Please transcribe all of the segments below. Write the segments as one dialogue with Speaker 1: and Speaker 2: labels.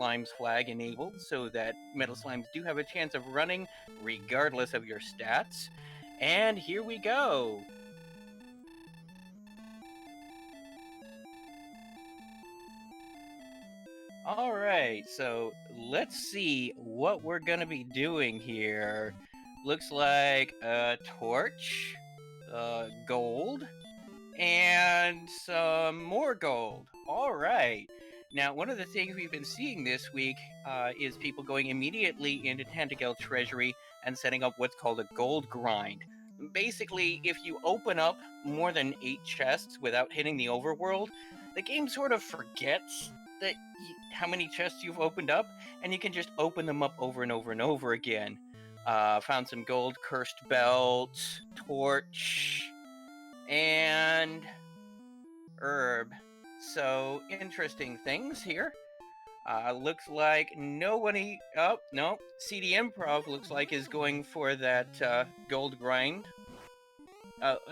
Speaker 1: Slime's flag enabled so that Metal Slimes do have a chance of running regardless of your stats. And here we go. All right, so let's see what we're gonna be doing here. Looks like a torch, gold, and some more gold. All right. Now, one of the things we've been seeing this week is people going immediately into Tentacle Treasury and setting up what's called a gold grind. Basically, if you open up more than 8 chests without hitting the overworld, the game sort of forgets that how many chests you've opened up, and you can just open them up over and over and over again. Found some gold, cursed belt, torch, and herb. So interesting things here. Looks like nobody. Oh no, CD Improv looks like is going for that gold grind.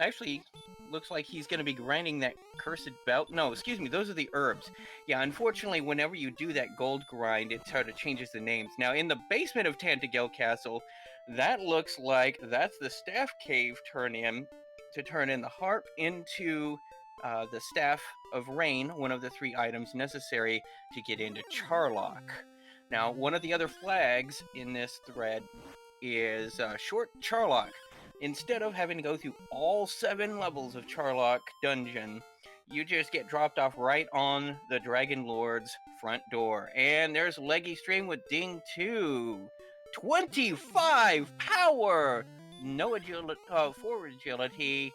Speaker 1: Actually, looks like he's going to be grinding that cursed belt. No, excuse me, those are the herbs. Yeah, unfortunately, whenever you do that gold grind, it sort of changes the names. Now, in the basement of Tantagel Castle, that looks like that's the staff cave turn in the harp into the Staff of Rain, one of the 3 items necessary to get into Charlock. Now, one of the other flags in this thread is Short Charlock. Instead of having to go through all 7 levels of Charlock Dungeon, you just get dropped off right on the Dragon Lord's front door. And there's Leggy Stream with Ding 2. 25 power! No agility, forward agility.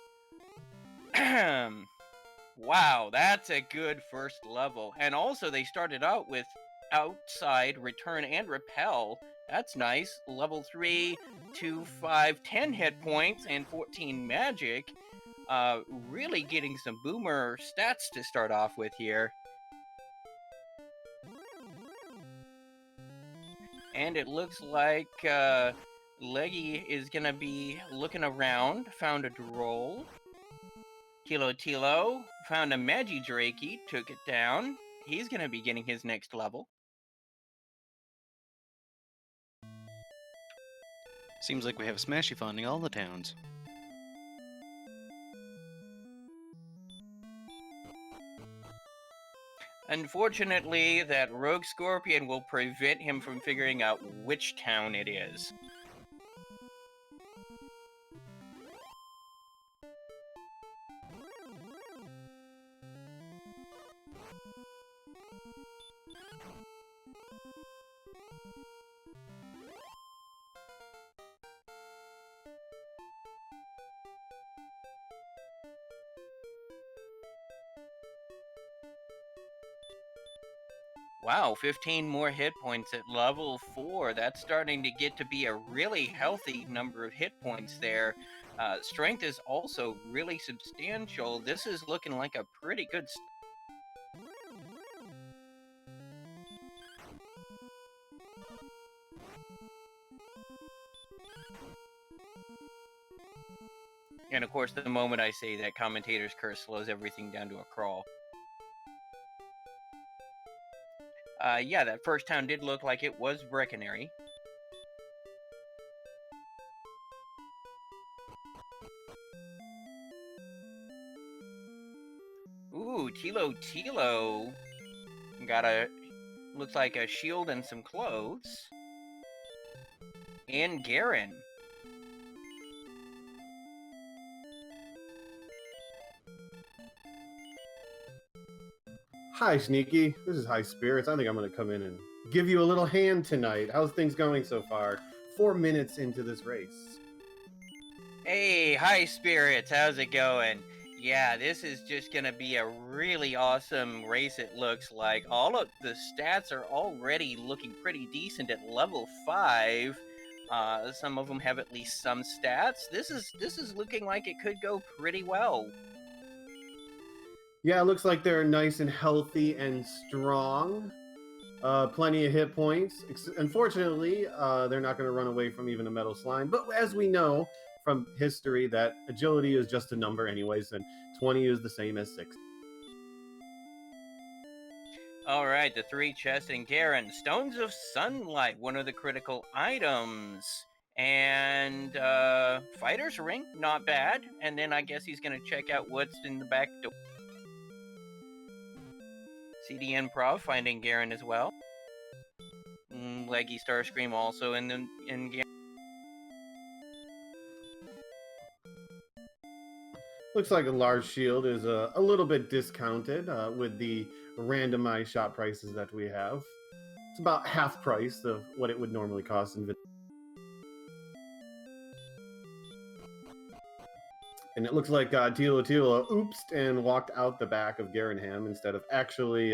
Speaker 1: Wow, that's a good first level. And also, they started out with Outside, Return, and Repel. That's nice. Level 3, 2, 5, 10 hit points, and 14 magic. Really getting some boomer stats to start off with here. And it looks like Leggy is going to be looking around. Found a droll. Tilo found a Magi Drakey, took it down. He's going to be getting his next level.
Speaker 2: Seems like we have Smashy funding all the towns.
Speaker 1: Unfortunately, that rogue scorpion will prevent him from figuring out which town it is. Wow, 15 more hit points at level 4. That's starting to get to be a really healthy number of hit points there. Strength is also really substantial. This is looking like a pretty good... And of course, the moment I say that, Commentator's Curse slows everything down to a crawl. Yeah, that first town did look like it was Brecconary. Ooh, Tilo. Got looks like a shield and some clothes. And Garen.
Speaker 3: Hi, Sneaky. This is High Spirits. I think I'm going to come in and give you a little hand tonight. How's things going so far? 4 minutes into this race.
Speaker 1: Hey, High Spirits. How's it going? Yeah, this is just going to be a really awesome race, it looks like. All of the stats are already looking pretty decent at level 5. Some of them have at least some stats. This is looking like it could go pretty well.
Speaker 3: Yeah, it looks like they're nice and healthy and strong. Plenty of hit points. Unfortunately, they're not going to run away from even a metal slime. But as we know from history, that agility is just a number anyways, and 20 is the same as 60.
Speaker 1: All right, the 3 chests in Garen. Stones of Sunlight, one of the critical items. And Fighter's Ring, not bad. And then I guess he's going to check out what's in the back door. CD Improv, finding Garen as well. Leggy Starscream also in Garen.
Speaker 3: Looks like a large shield is a little bit discounted with the randomized shop prices that we have. It's about half price of what it would normally cost in. And it looks like Tilo oopsed and walked out the back of Garenham instead of actually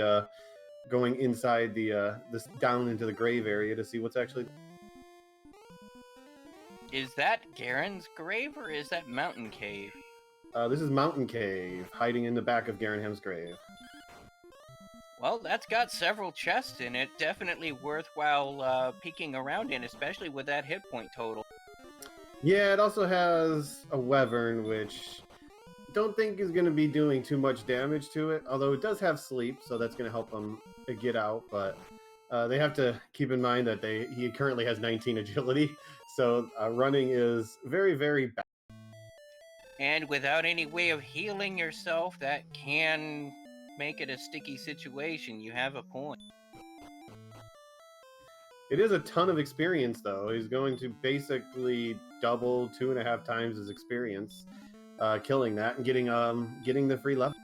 Speaker 3: going inside this down into the grave area to see what's actually.
Speaker 1: Is that Garen's grave or is that Mountain Cave?
Speaker 3: This is Mountain Cave, hiding in the back of Garenham's grave.
Speaker 1: Well, that's got several chests in it. Definitely worthwhile peeking around in, especially with that hit point total.
Speaker 3: Yeah, it also has a Wyvern, which I don't think is going to be doing too much damage to it, although it does have sleep, so that's going to help him get out, but they have to keep in mind that he currently has 19 agility, so running is very, very bad.
Speaker 1: And without any way of healing yourself, that can make it a sticky situation. You have a point.
Speaker 3: It is a ton of experience, though. He's going to basically double 2.5 times his experience, killing that and getting the free level.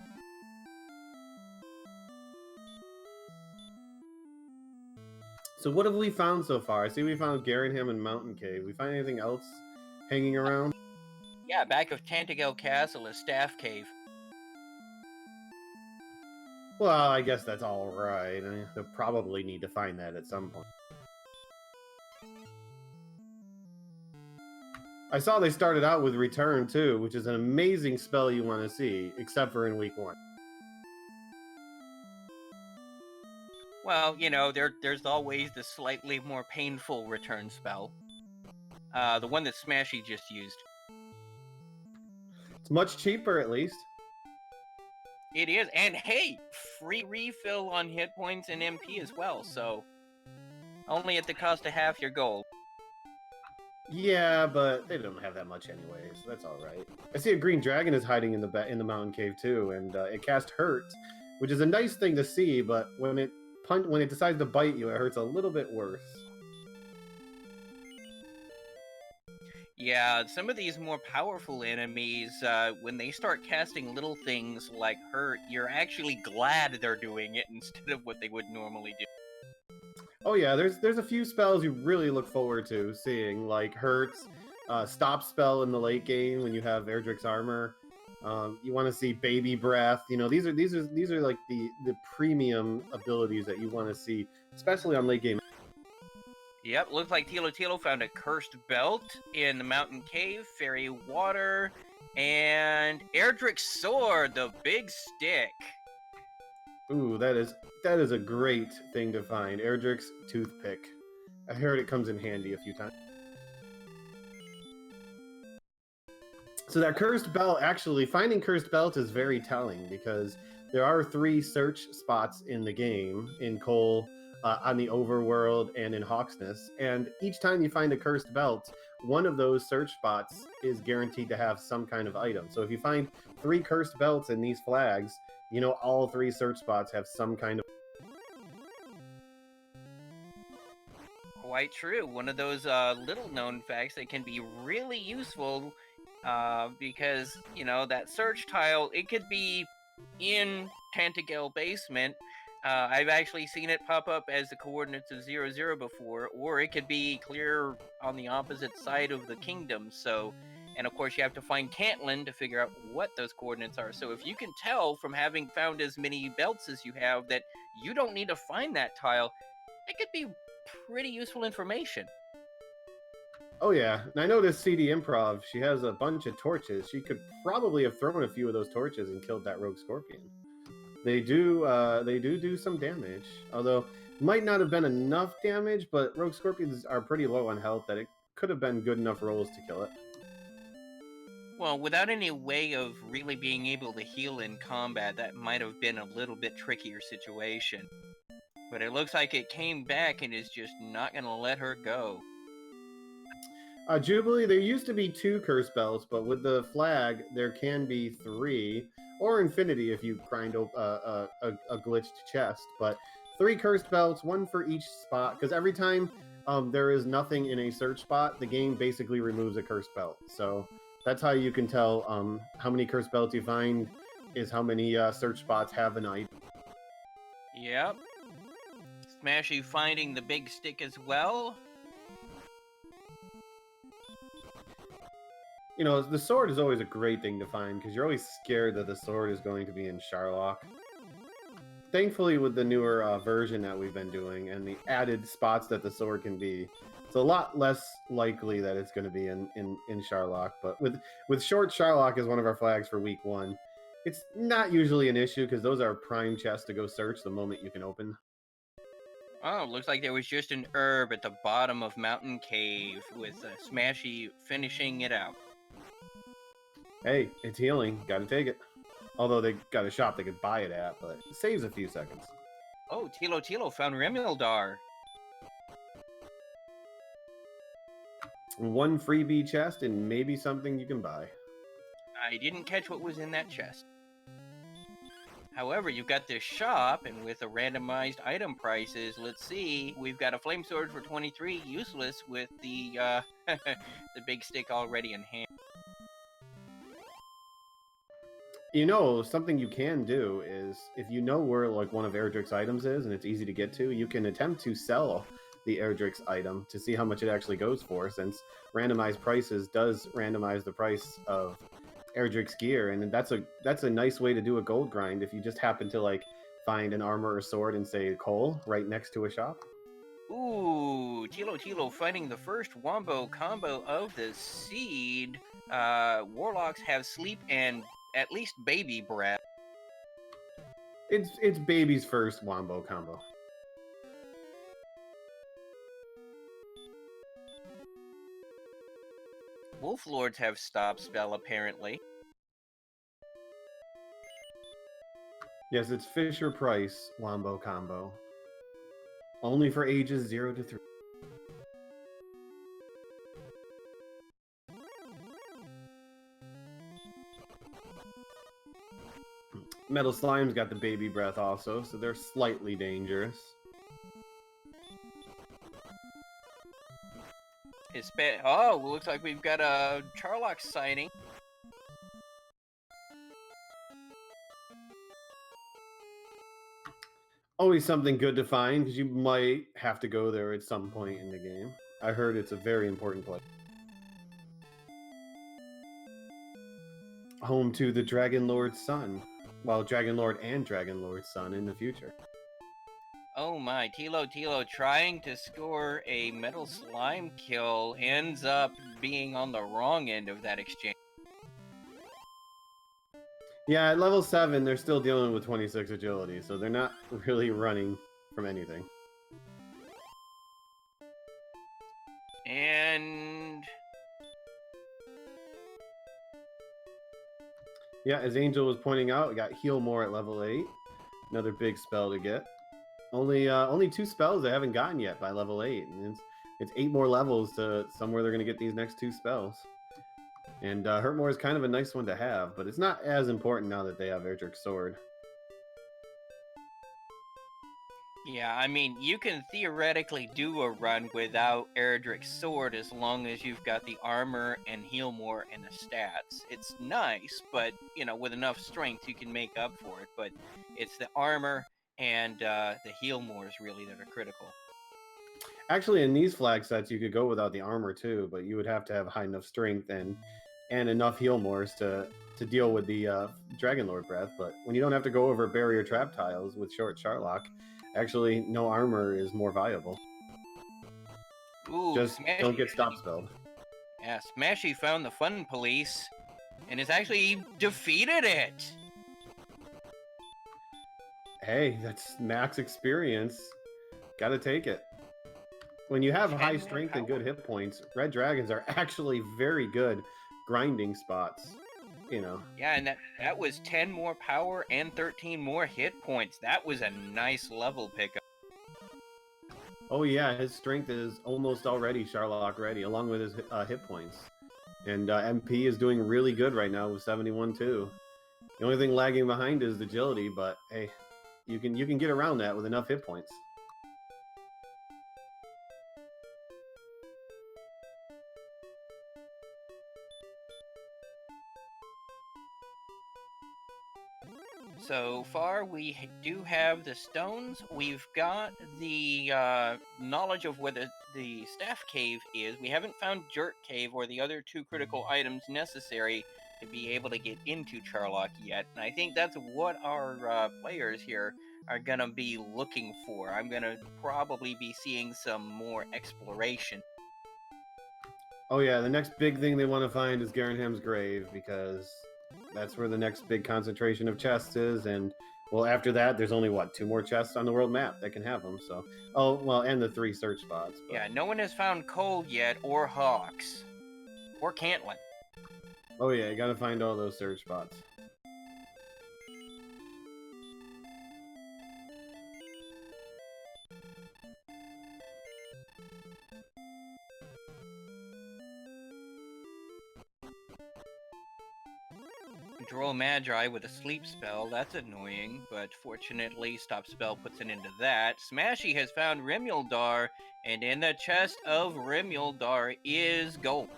Speaker 3: So what have we found so far? I see we found Garenham and Mountain Cave. We find anything else hanging around?
Speaker 1: Yeah, back of Tantagel Castle is Staff Cave.
Speaker 3: Well, I guess that's all right. They'll probably need to find that at some point. I saw they started out with Return, too, which is an amazing spell you want to see, except for in Week 1.
Speaker 1: Well, you know, there's always the slightly more painful Return spell. The one that Smashy just used.
Speaker 3: It's much cheaper, at least.
Speaker 1: It is, and hey, free refill on hit points and MP as well, so only at the cost of half your gold.
Speaker 3: Yeah, but they don't have that much anyway, so that's all right. I see a green dragon is hiding in the mountain cave too, and it cast Hurt, which is a nice thing to see. But when it decides to bite you, it hurts a little bit worse.
Speaker 1: Yeah, some of these more powerful enemies, when they start casting little things like Hurt, you're actually glad they're doing it instead of what they would normally do.
Speaker 3: Oh yeah, there's a few spells you really look forward to seeing, like Hurt's stop spell in the late game when you have Erdrick's armor. You want to see Baby Breath. You know, these are like the premium abilities that you want to see, especially on late game.
Speaker 1: Yep, looks like Tilo found a cursed belt in the mountain cave, fairy water, and Erdrick's sword, the big stick.
Speaker 3: Ooh, that is a great thing to find. Erdrick's toothpick. I heard it comes in handy a few times. So that cursed belt, actually, finding cursed belt is very telling because there are 3 search spots in the game, in Cole, on the overworld, and in Hawksness. And each time you find a cursed belt, one of those search spots is guaranteed to have some kind of item. So if you find 3 cursed belts in these flags, you know all 3 search spots have some kind of.
Speaker 1: Quite true. One of those little known facts that can be really useful because, you know, that search tile, it could be in Tantagel basement. I've actually seen it pop up as the coordinates of 00 before, or it could be clear on the opposite side of the kingdom. So, and of course you have to find Cantlin to figure out what those coordinates are. So if you can tell from having found as many belts as you have that you don't need to find that tile, it could be pretty useful information.
Speaker 3: Oh yeah, and I noticed CD Improv, she has a bunch of torches. She could probably have thrown a few of those torches and killed that rogue scorpion. They do some damage, although might not have been enough damage, but rogue scorpions are pretty low on health that it could have been good enough rolls to kill it.
Speaker 1: Well, without any way of really being able to heal in combat, that might have been a little bit trickier situation. But it looks like it came back and is just not going to let her go.
Speaker 3: Jubilee, there used to be 2 curse belts, but with the flag, there can be 3, or infinity if you grind a glitched chest. But 3 cursed belts, 1 for each spot, because every time there is nothing in a search spot, the game basically removes a cursed belt. So that's how you can tell how many cursed belts you find is how many search spots have an item.
Speaker 1: Yep. Smashy finding the big stick as well.
Speaker 3: You know, the sword is always a great thing to find because you're always scared that the sword is going to be in Sharlock. Thankfully, with the newer version that we've been doing and the added spots that the sword can be, it's a lot less likely that it's going to be in Sharlock. But with short Sharlock as one of our flags for week 1, it's not usually an issue because those are prime chests to go search the moment you can open.
Speaker 1: Oh, looks like there was just an herb at the bottom of Mountain Cave with Smashy finishing it out.
Speaker 3: Hey, it's healing. Got to take it. Although they got a shop they could buy it at, but it saves a few seconds.
Speaker 1: Oh, Tilo found Remildar.
Speaker 3: 1 freebie chest and maybe something you can buy.
Speaker 1: I didn't catch what was in that chest. However, you've got this shop, and with the randomized item prices, let's see, we've got a flame sword for 23, useless with the the big stick already in hand.
Speaker 3: You know, something you can do is if you know where like one of Erdrick's items is and it's easy to get to, you can attempt to sell the Erdrick's item to see how much it actually goes for, since randomized prices does randomize the price of Erdrick's gear, and that's a nice way to do a gold grind if you just happen to like find an armor or sword in, say, coal right next to a shop.
Speaker 1: Ooh, Tilo finding the first wombo combo of the seed. Warlocks have sleep and at least baby breath.
Speaker 3: It's baby's first wombo combo.
Speaker 1: Wolf Lords have stop spell apparently.
Speaker 3: Yes, it's Fisher Price wombo combo. Only for ages 0 to 3. Metal Slime's got the baby breath also, so they're slightly dangerous.
Speaker 1: Oh, looks like we've got a Charlock sighting.
Speaker 3: Always something good to find, because you might have to go there at some point in the game. I heard it's a very important place. Home to the Dragon Lord's son. Well, Dragon Lord and Dragon Lord's son in the future.
Speaker 1: Oh my, Tilo trying to score a Metal Slime kill ends up being on the wrong end of that exchange.
Speaker 3: Yeah, at level 7, they're still dealing with 26 agility, so they're not really running from anything.
Speaker 1: And
Speaker 3: yeah, as Angel was pointing out, we got Heal More at level 8. Another big spell to get. Only 2 spells they haven't gotten yet by level 8, and it's 8 more levels to somewhere they're going to get these next 2 spells. And Hurt More is kind of a nice one to have, but it's not as important now that they have Erdrick's sword.
Speaker 1: yeah, I mean, you can theoretically do a run without Erdrick's sword as long as you've got the armor and heal more and the stats. It's nice, but, you know, with enough strength you can make up for it. But it's the armor and the heal mores really that are critical.
Speaker 3: Actually, in these flag sets, you could go without the armor too, but you would have to have high enough strength and enough heal mores to deal with the Dragon Lord breath. But when you don't have to go over barrier trap tiles with short Charlock, actually no armor is more viable.
Speaker 1: Ooh,
Speaker 3: just
Speaker 1: Smashy,
Speaker 3: don't get stop spelled.
Speaker 1: Yeah, Smashy found the fun police and has actually defeated it.
Speaker 3: Hey, that's max experience. Gotta take it. When you have high strength and good hit points, red dragons are actually very good grinding spots. You know.
Speaker 1: Yeah, and that was 10 more power and 13 more hit points. That was a nice level pickup.
Speaker 3: Oh yeah, his strength is almost already Sharlock ready, along with his hit points. And MP is doing really good right now with 71 too. The only thing lagging behind is agility, but hey, you can get around that with enough hit points.
Speaker 1: So far, we do have the stones. We've got the knowledge of where the staff cave is. We haven't found Jerk Cave or the other two critical items necessary to be able to get into Charlock yet. And I think that's what our players here are going to be looking for. I'm going to probably be seeing some more exploration.
Speaker 3: Oh yeah, the next big thing they want to find is Garenham's grave, because that's where the next big concentration of chests is, and well, after that, there's only what, 2 more chests on the world map that can have them. So, oh well, and the 3 search spots. But...
Speaker 1: Yeah, no one has found Cold yet, or Hawks, or Cantlin.
Speaker 3: Oh yeah, you gotta find all those search spots.
Speaker 1: Droll Magi with a sleep spell, that's annoying, but fortunately Stop Spell puts an end to that. Smashy has found Rimuldar, and in the chest of Rimuldar is gold.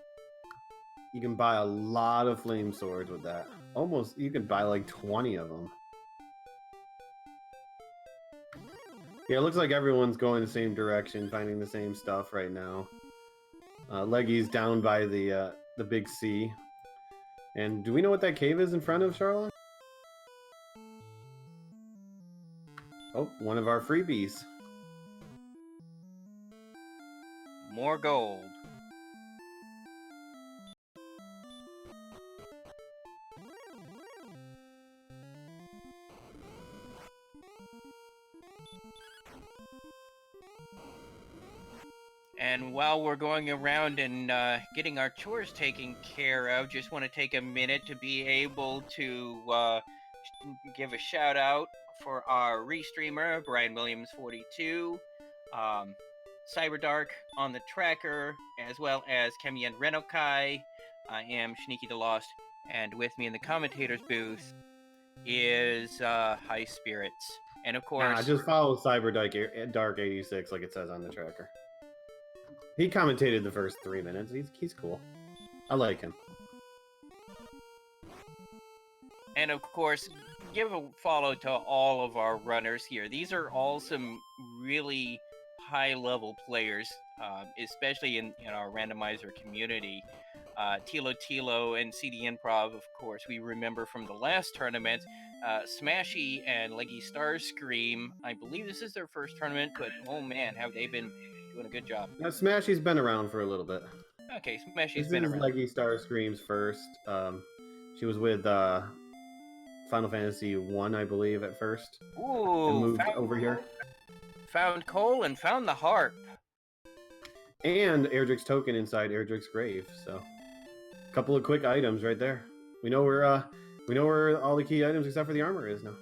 Speaker 3: You can buy a lot of flame swords with that. Almost, you can buy like 20 of them. Yeah, it looks like everyone's going the same direction, finding the same stuff right now. Leggy's down by the big C. And do we know what that cave is in front of Charlotte? Oh, one of our freebies.
Speaker 1: More gold. And while we're going around and getting our chores taken care of, just want to take a minute to be able to give a shout out for our restreamer, Brian Williams 42, Cyberdark on the tracker, as well as Kemian Renokai. I am Sneaky the Lost, and with me in the commentators booth is High Spirits. And of course,
Speaker 3: Just follow Cyberdark Dark 86 like it says on the tracker. He commentated the first 3 minutes. He's cool. I like him.
Speaker 1: And of course, give a follow to all of our runners here. These are all some really high-level players, especially in our randomizer community. Tilo and CD Improv, of course, we remember from the last tournament. Smashy and Leggy Starscream, I believe this is their first tournament, but oh man, have they been doing a good job.
Speaker 3: Now, Smashy's been around for a little bit.
Speaker 1: Okay, Smashy's
Speaker 3: This
Speaker 1: been
Speaker 3: is
Speaker 1: around.
Speaker 3: Leggy Starscream's first. She was with Final Fantasy 1, I believe, at first.
Speaker 1: Ooh,
Speaker 3: and moved over here.
Speaker 1: Found coal and found the harp.
Speaker 3: And Erdrick's token inside Erdrick's grave. So, a couple of quick items right there. We know where all the key items except for the armor is now.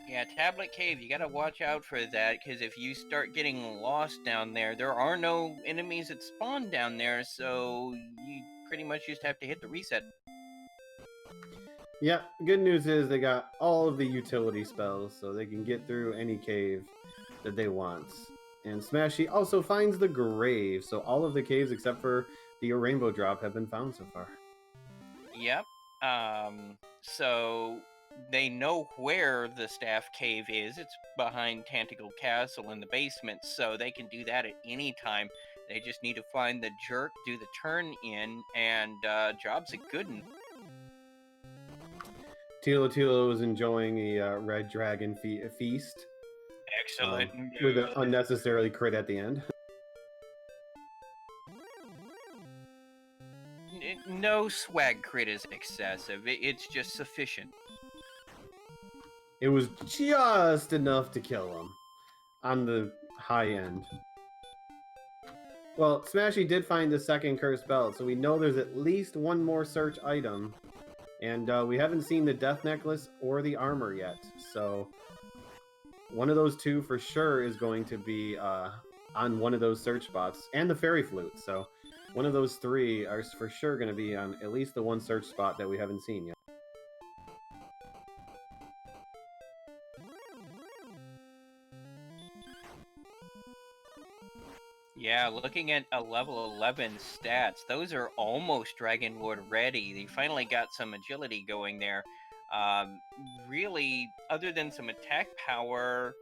Speaker 1: Yeah, Tablet Cave, you gotta watch out for that, because if you start getting lost down there are no enemies that spawn down there, so you pretty much just have to hit the reset.
Speaker 3: Yeah, good news is they got all of the utility spells, so they can get through any cave that they want. And Smashy also finds the grave, so all of the caves except for the rainbow drop have been found so far.
Speaker 1: Yep. So they know where the staff cave is. It's behind Tanticle Castle in the basement, so they can do that at any time. They just need to find the jerk, do the turn in, and job's a good one.
Speaker 3: Tilo was enjoying the Red Dragon feast.
Speaker 1: Excellent.
Speaker 3: With an unnecessarily crit at the end.
Speaker 1: No swag crit is excessive. It's just sufficient.
Speaker 3: It was just enough to kill him on the high end. Well, Smashy did find the second cursed belt, so we know there's at least one more search item. And we haven't seen the death necklace or the armor yet, so one of those two for sure is going to be on one of those search spots, and the fairy flute. So one of those three are for sure going to be on at least the one search spot that we haven't seen yet.
Speaker 1: Yeah, looking at a level 11 stats, those are almost Dragon Lord ready. They finally got some agility going there. Really, other than some attack power,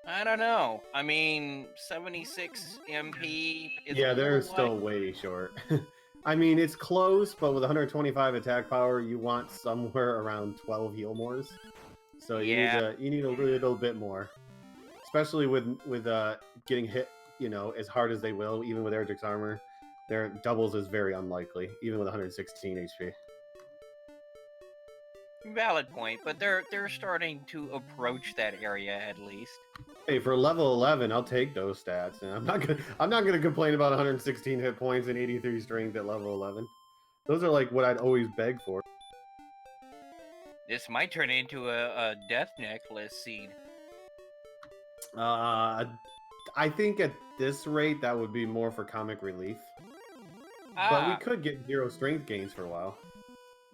Speaker 1: I don't know. I mean, 76 MP is a
Speaker 3: Yeah, they're
Speaker 1: little
Speaker 3: still way short. I mean, it's close, but with 125 attack power, you want somewhere around 12 heal mores. So
Speaker 1: Yeah.
Speaker 3: you need a little bit more, especially with getting hit, as hard as they will, even with Erdrick's armor. Their doubles is very unlikely, even with 116 HP.
Speaker 1: Valid point, but they're starting to approach that area at least.
Speaker 3: Hey, for level 11, I'll take those stats, and I'm not gonna complain about 116 hit points and 83 strength at level 11. Those are like what I'd always beg for.
Speaker 1: This might turn into a death necklace seed.
Speaker 3: I think at this rate that would be more for comic relief. But we could get 0 strength gains for a while.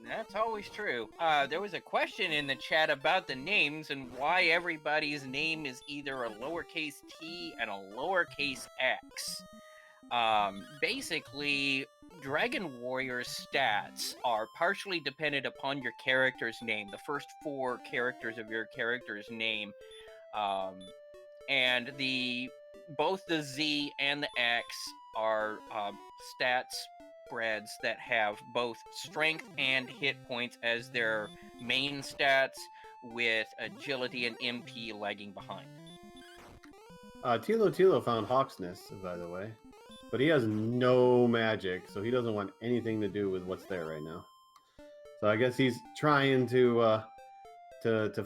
Speaker 1: That's always true. There was a question in the chat about the names and why everybody's name is either a lowercase t and a lowercase x. Basically, Dragon Warrior's stats are partially dependent upon your character's name, the first 4 characters of your character's name. And both the Z and the X are stats spreads that have both strength and hit points as their main stats, with agility and MP lagging behind.
Speaker 3: Tilo found Hawksness, by the way, but he has no magic, so he doesn't want anything to do with what's there right now. So I guess he's trying to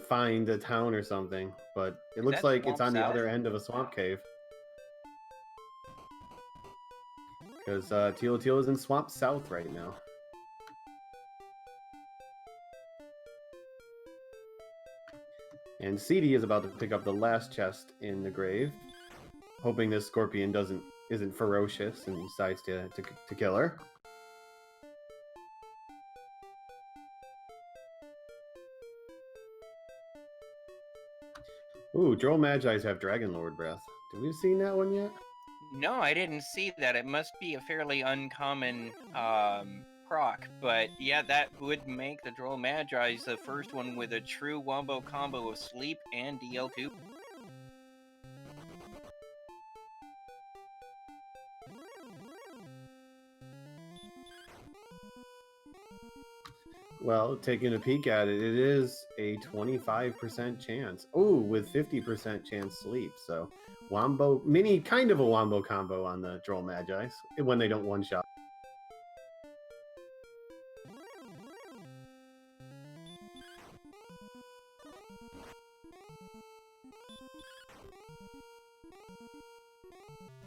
Speaker 3: find a town or something, but it looks like it's on the other end of a swamp cave. Because Tilo is in Swamp South right now. And CD is about to pick up the last chest in the grave, hoping this scorpion isn't ferocious and decides to kill her. Ooh, Droll Magi's have Dragon Lord breath. Have we seen that one yet?
Speaker 1: No, I didn't see that. It must be a fairly uncommon proc, but yeah, that would make the Droll Magi's the first one with a true wombo combo of sleep and DL2.
Speaker 3: Well, taking a peek at it, it is a 25% chance. Oh, with 50% chance sleep. So, kind of a wombo combo on the Droll Magi's when they don't one-shot.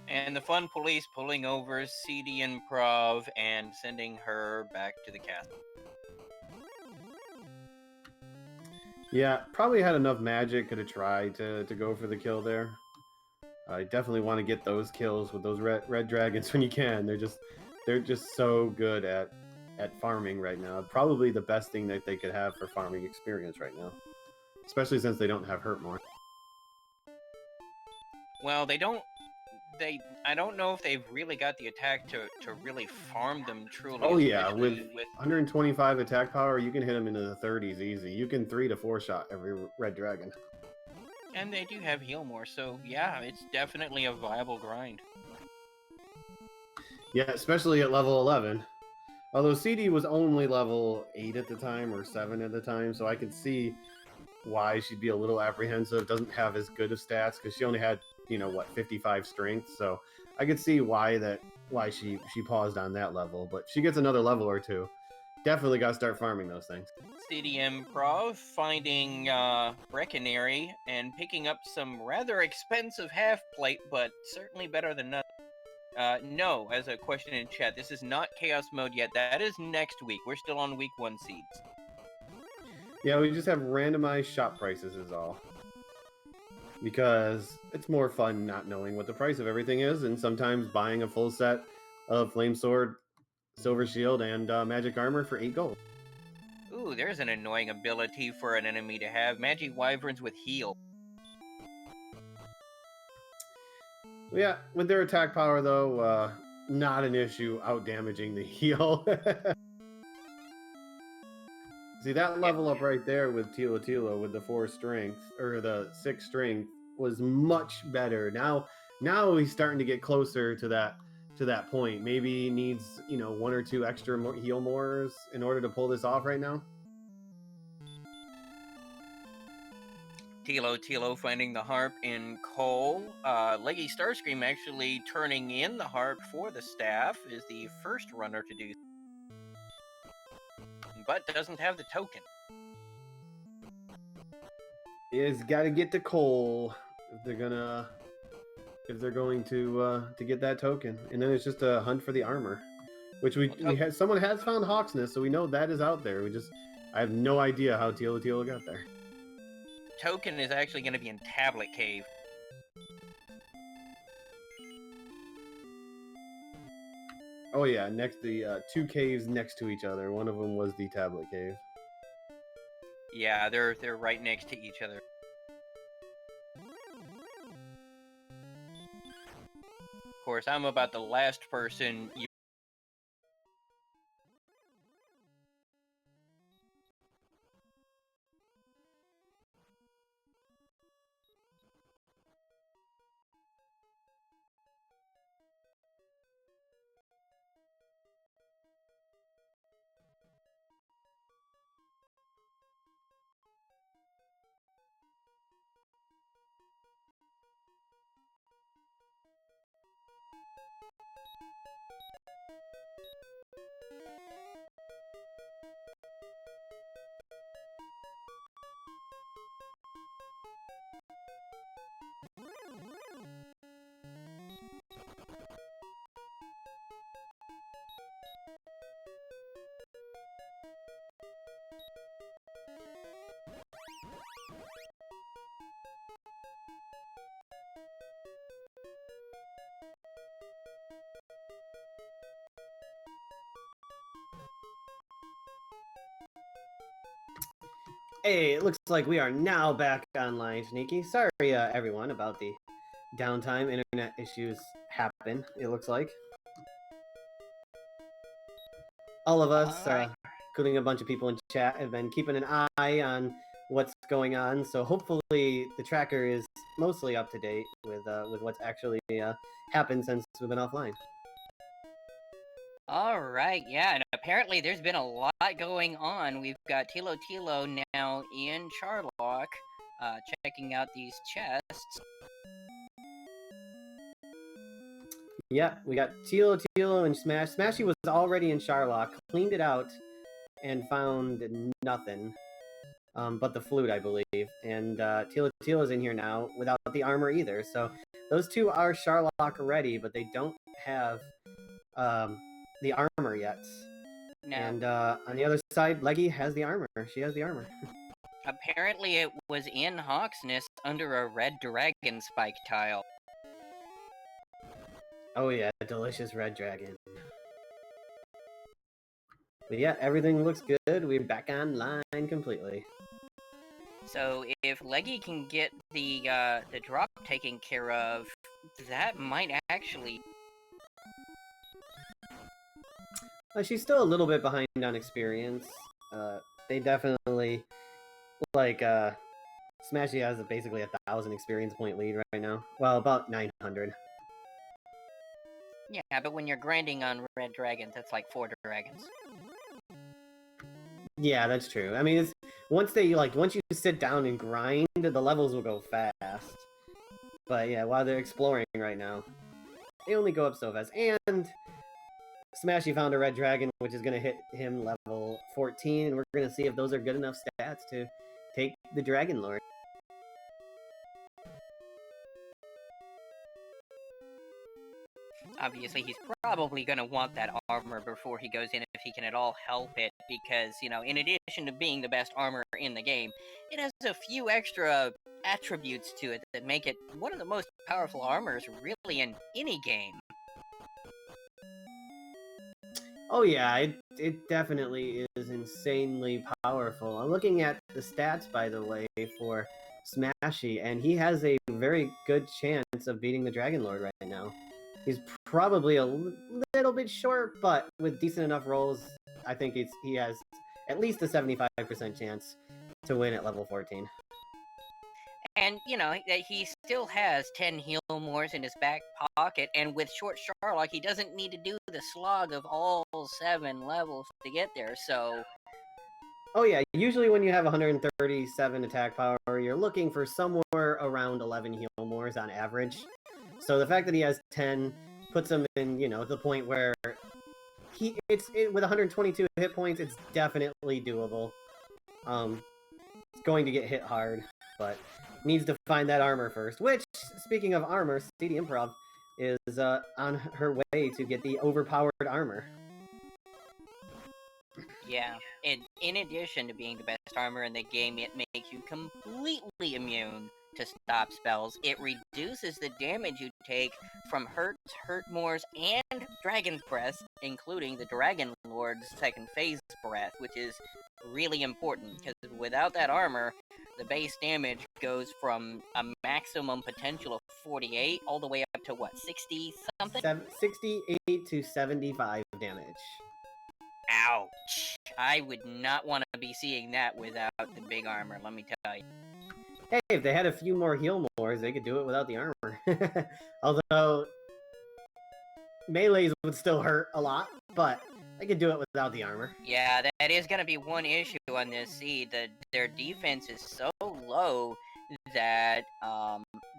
Speaker 1: And the fun police pulling over CD Improv and sending her back to the castle.
Speaker 3: Yeah, probably had enough magic, could have tried to go for the kill there. I definitely want to get those kills with those red dragons when you can. They're just so good at farming right now. Probably the best thing that they could have for farming experience right now, especially since they don't have hurt more.
Speaker 1: Well, I don't know if they've really got the attack to really farm them truly.
Speaker 3: Oh yeah, with 125 attack power, you can hit them into the 30s easy. You can 3 to 4 shot every red dragon.
Speaker 1: And they do have heal more, so yeah, it's definitely a viable grind.
Speaker 3: Yeah, especially at level 11. Although CD was only level 8 at the time, or 7 at the time, so I could see why she'd be a little apprehensive. Doesn't have as good of stats, because she only had, 55 strength, so I could see why she paused on that level, but she gets another level or 2. Definitely got to start farming those things.
Speaker 1: CD Improv finding Breckenary and picking up some rather expensive half-plate, but certainly better than nothing. No, as a question in chat, this is not Chaos Mode yet. That is next week. We're still on week 1 seeds.
Speaker 3: Yeah, we just have randomized shop prices is all. because it's more fun not knowing what the price of everything is, and sometimes buying a full set of Flame Sword, Silver Shield, and Magic Armor for 8 gold.
Speaker 1: Ooh, there's an annoying ability for an enemy to have. Magic Wyverns with heal.
Speaker 3: Yeah, with their attack power though, not an issue out damaging the heal. See, that level up right there with Tilo Tilo with the 4 strength or the 6 strength was much better. Now he's starting to get closer to that point. Maybe he needs 1 or 2 extra heal mores in order to pull this off right now.
Speaker 1: Tilo Tilo finding the harp in coal. Leggy Starscream actually turning in the harp for the staff is the first runner to do, but doesn't have the token.
Speaker 3: He's got to get to coal if they're going to get that token, and then it's just a hunt for the armor, which someone has found Hawksness, so we know that is out there. I have no idea how Tilo Tilo got there.
Speaker 1: Token is actually going to be in Tablet Cave.
Speaker 3: Oh yeah, the 2 caves next to each other. One of them was the Tablet Cave.
Speaker 1: Yeah, they're right next to each other. Of course, I'm about the last person you
Speaker 4: Hey, it looks like we are now back online, Sneaky. Sorry, everyone, about the downtime. Internet issues happen, it looks like. All of us, including a bunch of people in chat, have been keeping an eye on what's going on, so hopefully the tracker is mostly up to date with what's actually happened since we've been offline.
Speaker 5: Alright, yeah, and apparently there's been a lot going on. We've got Tilo Tilo now in Charlock, checking out these chests.
Speaker 4: Yeah, we got Tilo Tilo and Smash. Smashy was already in Charlock, cleaned it out, and found nothing. But the flute, I believe. And Tilo Tilo's in here now without the armor either. So those two are Charlock ready, but they don't have the armor yet.
Speaker 5: No.
Speaker 4: And on the other side, Leggy has the armor. She has the armor.
Speaker 5: Apparently it was in Hawksness under a red dragon spike tile.
Speaker 4: Oh yeah, delicious red dragon. But yeah, everything looks good. We're back online completely.
Speaker 5: So if Leggy can get the drop taken care of, that might actually...
Speaker 4: She's still a little bit behind on experience. They definitely, like, Smashy has basically 1,000 experience point lead right now. Well, about 900.
Speaker 5: Yeah, but when you're grinding on red dragons, that's like 4 dragons.
Speaker 4: Yeah, that's true. I mean, once you sit down and grind, the levels will go fast. But yeah, while they're exploring right now, they only go up so fast. And Smashy found a red dragon, which is going to hit him level 14, and we're going to see if those are good enough stats to take the Dragon Lord.
Speaker 5: Obviously, he's probably going to want that armor before he goes in if he can at all help it, because, you know, in addition to being the best armor in the game, it has a few extra attributes to it that make it one of the most powerful armors really in any game.
Speaker 4: Oh yeah, it definitely is insanely powerful. I'm looking at the stats, by the way, for Smashy, and he has a very good chance of beating the Dragon Lord right now. He's probably a little bit short, but with decent enough rolls, I think he has at least a 75% chance to win at level 14.
Speaker 5: And, you know, that he still has 10 heal mores in his back pocket, and with Short Sharlock, he doesn't need to do the slog of all 7 levels to get there, so...
Speaker 4: Oh yeah, usually when you have 137 attack power, you're looking for somewhere around 11 heal mores on average. So the fact that he has 10 puts him in, you know, the point where with 122 hit points, it's definitely doable. It's going to get hit hard, but needs to find that armor first. Which, speaking of armor, CD Improv is on her way to get the overpowered armor.
Speaker 5: Yeah, and in addition to being the best armor in the game, it makes you completely immune to stop spells. It reduces the damage you take from hurt mores, and Dragon's Breath, including the Dragon Lord's second phase breath, which is really important, because without that armor, the base damage goes from a maximum potential of 48 all the way up to, what, 60 something?
Speaker 4: 68 to 75 damage.
Speaker 5: Ouch. I would not want to be seeing that without the big armor, let me tell you.
Speaker 4: Hey, if they had a few more heal mores, they could do it without the armor. Although, melees would still hurt a lot, but they could do it without the armor.
Speaker 5: Yeah, that is going to be one issue on this seed. Their defense is so low that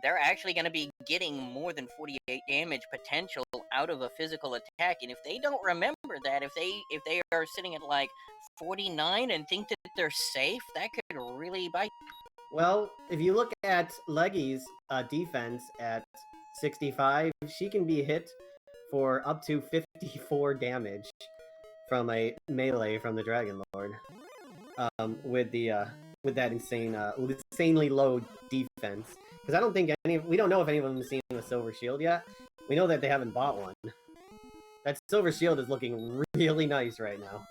Speaker 5: they're actually going to be getting more than 48 damage potential out of a physical attack. And if they don't remember that, if they are sitting at like 49 and think that they're safe, that could really bite.
Speaker 4: Well, if you look at Leggy's defense at 65, she can be hit for up to 54 damage from a melee from the Dragon Lord. With that insanely low defense. Because I don't think we don't know if any of them have seen a Silver Shield yet. We know that they haven't bought one. That Silver Shield is looking really nice right now.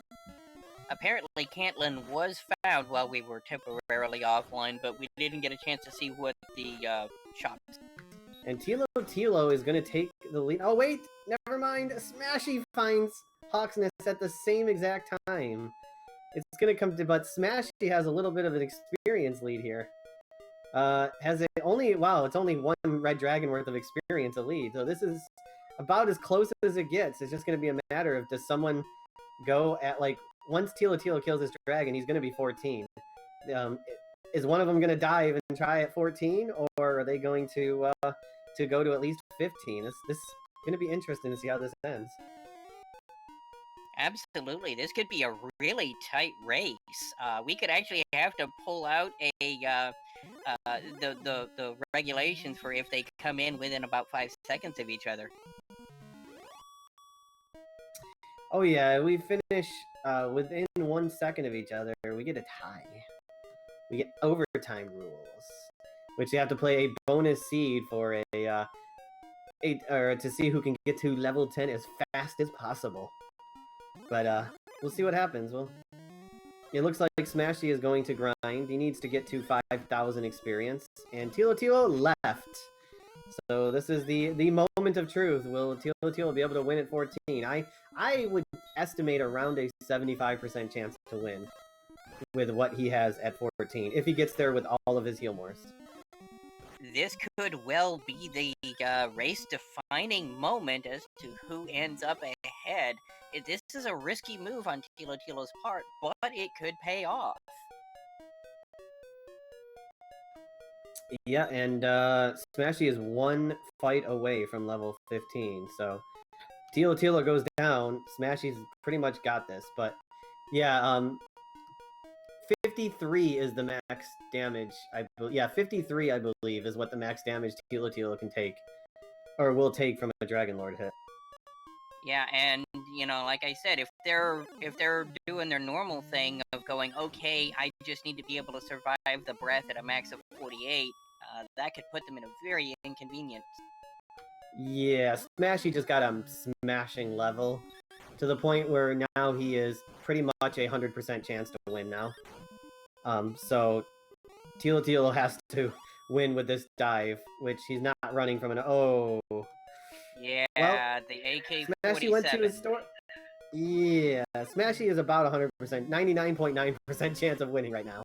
Speaker 5: Apparently, Cantlin was found while we were temporarily offline, but we didn't get a chance to see what the shop is.
Speaker 4: And Tilo is going to take the lead. Oh, wait! Never mind! Smashy finds Hawksness at the same exact time. It's going to come to... But Smashy has a little bit of an experience lead here. Wow, it's only one Red Dragon worth of experience a lead. So this is about as close as it gets. It's just going to be a matter of, does someone go at, like... Once Tilo kills this dragon, he's going to be 14. Is one of them going to dive and try at 14, or are they going to go to at least 15? This is going to be interesting to see how this ends.
Speaker 5: Absolutely, this could be a really tight race. We could actually have to pull out the regulations for if they come in within about 5 seconds of each other.
Speaker 4: Oh yeah, we finish within 1 second of each other. We get a tie. We get overtime rules, which you have to play a bonus seed for to see who can get to level 10 as fast as possible. But we'll see what happens. Well, it looks like Smashy is going to grind. He needs to get to 5,000 experience, and Tilo left. So this is the moment of truth. Will Tilo be able to win at 14? I would estimate around a 75% chance to win with what he has at 14, if he gets there with all of his heal mores.
Speaker 5: This could well be the race-defining moment as to who ends up ahead. This is a risky move on Tilo's part, but it could pay off.
Speaker 4: Yeah, and Smashy is one fight away from level 15, so Tilo goes down. Smashy's pretty much got this, but yeah, 53 is the max damage. 53 I believe is what the max damage Tilo can take, or will take from a Dragon Lord hit.
Speaker 5: Yeah, and you know, like I said, if they're doing their normal thing of going, okay, I just need to be able to survive the breath at a max of AK-48, that could put them in a very inconvenient.
Speaker 4: Yeah, Smashy just got a smashing level to the point where now he is pretty much a 100% chance to win now. So Tilo has to win with this dive, which he's not running from an
Speaker 5: Yeah,
Speaker 4: Well,
Speaker 5: the AK-47.
Speaker 4: Smashy went to his store. Yeah, Smashy is about 100%, 99.9% chance of winning right now.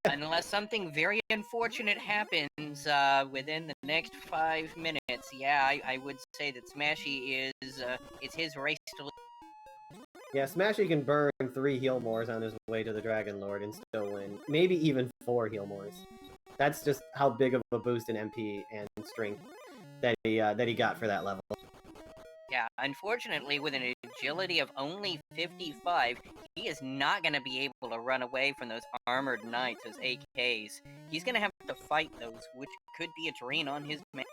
Speaker 5: Unless something very unfortunate happens within the next 5 minutes, yeah, I would say that Smashy is it's his race to.
Speaker 4: Yeah, Smashy can burn 3 heal mores on his way to the Dragon Lord and still win. Maybe even 4 heal mores. That's just how big of a boost in MP and strength that he got for that level.
Speaker 5: Yeah, unfortunately, with an agility of only 55, he is not going to be able to run away from those armored knights, those AKs. He's going to have to fight those, which could be a drain on his man.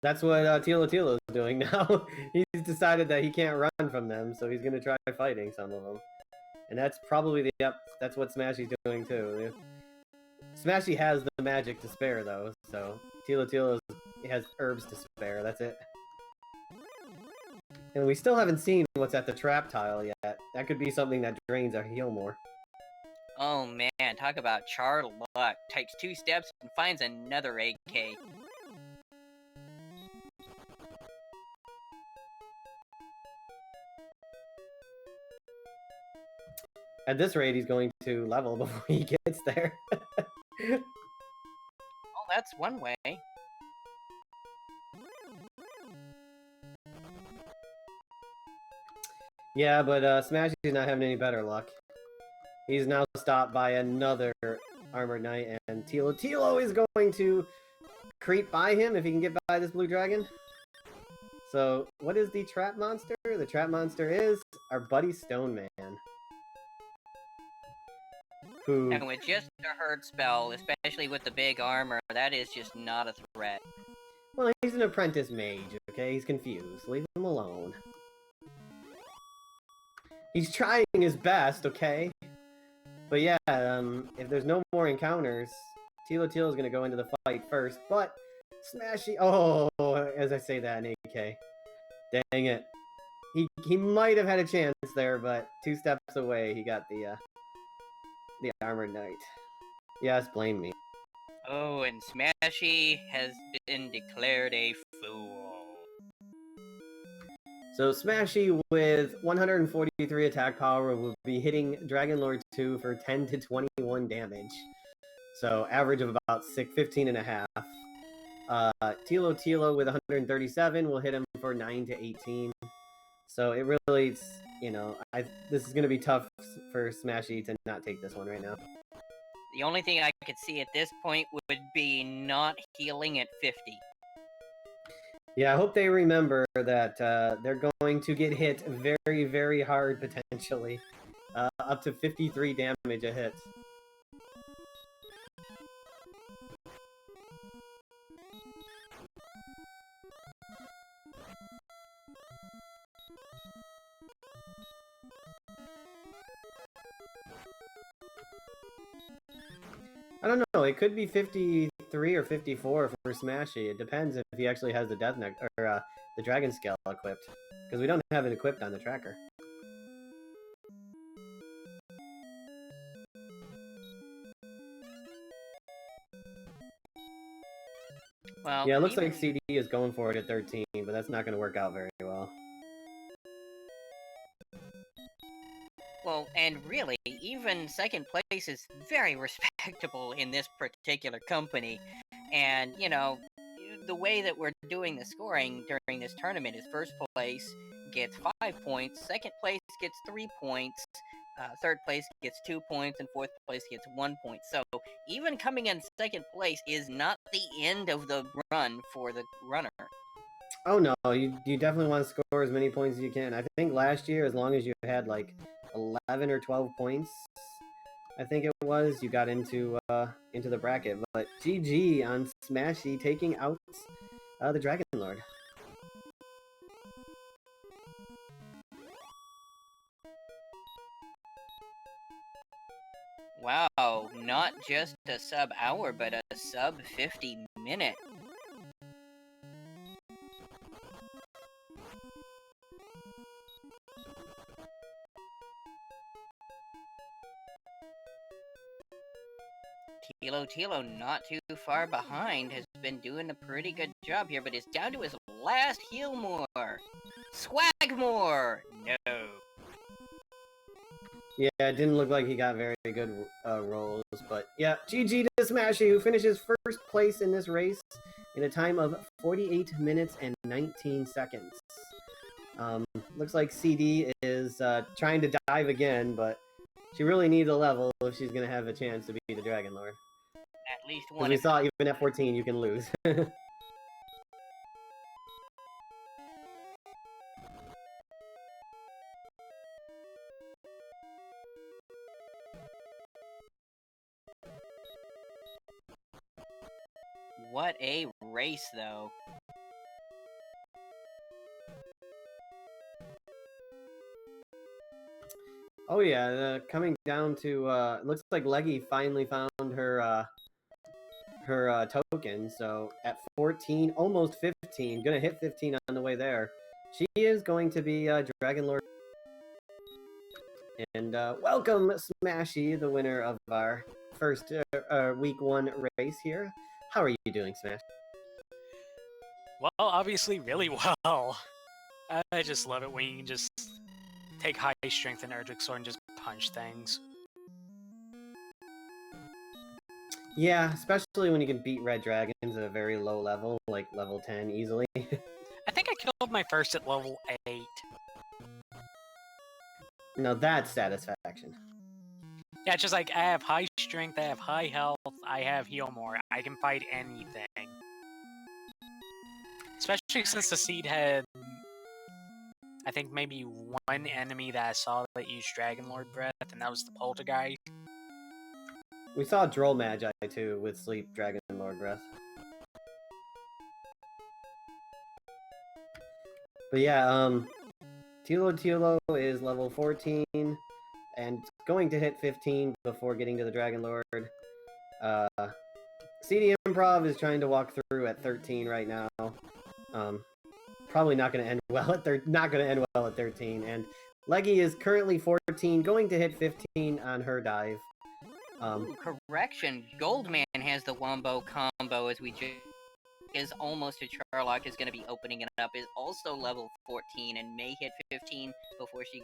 Speaker 4: That's what Tilo is doing now. He's decided that he can't run from them, so he's going to try fighting some of them. And that's probably that's what Smashy's doing too. Smashy has the magic to spare though, so Tilo has herbs to spare, that's it. And we still haven't seen what's at the trap tile yet. That could be something that drains our heal more.
Speaker 5: Oh man, talk about Char luck. Takes 2 steps and finds another AK.
Speaker 4: At this rate, he's going to level before he gets there.
Speaker 5: Oh, that's one way.
Speaker 4: Yeah, but Smashy's not having any better luck. He's now stopped by another Armored Knight, and Tilo is going to creep by him if he can get by this blue dragon. So, what is the trap monster? The trap monster is our buddy Stone Man. Who...
Speaker 5: And with just a hurt spell, especially with the big armor, that is just not a threat.
Speaker 4: Well, he's an apprentice mage, okay? He's confused. Leave him alone. He's trying his best, okay? But yeah, if there's no more encounters, Tilo is gonna go into the fight first, but Smashy... Oh, as I say that, an AK. Dang it. He might have had a chance there, but 2 steps away, he got the Armored Knight. Yes, blame me.
Speaker 5: Oh, and Smashy has been declared a fool.
Speaker 4: So Smashy with 143 attack power will be hitting Dragon Lord 2 for 10 to 21 damage. So average of about 15 and a half. Tilo with 137 will hit him for 9 to 18. So it really, you know, this is going to be tough for Smashy to not take this one right now.
Speaker 5: The only thing I could see at this point would be not healing at 50.
Speaker 4: Yeah, I hope they remember that they're going to get hit very, very hard, potentially. Up to 53 damage a hit. I don't know, it could be 53 or 54 for Smashy. It depends if he actually has the Death Neck or the Dragon Scale equipped. Because we don't have it equipped on the tracker.
Speaker 5: Well,
Speaker 4: yeah, it looks like CD is going for it at 13, but that's not going to work out very well.
Speaker 5: Well, and really, even second place is very respectable in this particular company. And, you know, the way that we're doing the scoring during this tournament is first place gets 5 points, second place gets 3 points, third place gets 2 points, and fourth place gets 1 point. So even coming in second place is not the end of the run for the runner.
Speaker 4: Oh no, you definitely want to score as many points as you can. I think last year, as long as you had like 11 or 12 points, I think it was, you got into the bracket. But GG on Smashy taking out the Dragon Lord.
Speaker 5: Wow, not just a sub hour, but a sub 50-minute. Tilo not too far behind, has been doing a pretty good job here, but is down to his last heal more. Swagmore! No.
Speaker 4: Yeah, it didn't look like he got very good rolls, but yeah, GG to Smashy, who finishes first place in this race in a time of 48 minutes and 19 seconds. Looks like CD is trying to dive again, but she really needs a level if she's going to have a chance to be the Dragon Lord.
Speaker 5: At least
Speaker 4: As
Speaker 5: one.
Speaker 4: we saw, even at 14, you can lose.
Speaker 5: What a race, though.
Speaker 4: Oh yeah, coming down to it looks like Leggy finally found her her token. So at 14, almost 15, gonna hit 15 on the way there. She is going to be Dragon Lord. And welcome Smashy, the winner of our first week 1 race here. How are you doing, Smash?
Speaker 6: Well, obviously really well. I just love it when you can just take high strength and Erdrick Sword and just punch things.
Speaker 4: Yeah, especially when you can beat red dragons at a very low level, like level 10 easily.
Speaker 6: I think I killed my first at level 8.
Speaker 4: No, that's satisfaction.
Speaker 6: Yeah, it's just like, I have high strength, I have high health, I have heal more. I can fight anything. Especially since the seed had, I think, maybe one enemy that I saw that used Dragon Lord Breath, and that was the Poltergeist.
Speaker 4: We saw Droll Magi too with Sleep Dragon Lord Breath. But yeah, Tilo is level 14 and going to hit 15 before getting to the Dragon Lord. CD Improv is trying to walk through at 13 right now. Probably not going to end well at 13. And Leggy is currently 14, going to hit 15 on her dive.
Speaker 5: Ooh, correction. Goldman has the Wombo combo as we just is almost a Charlock is going to be opening it up. Is also level 14 and may hit 15 before she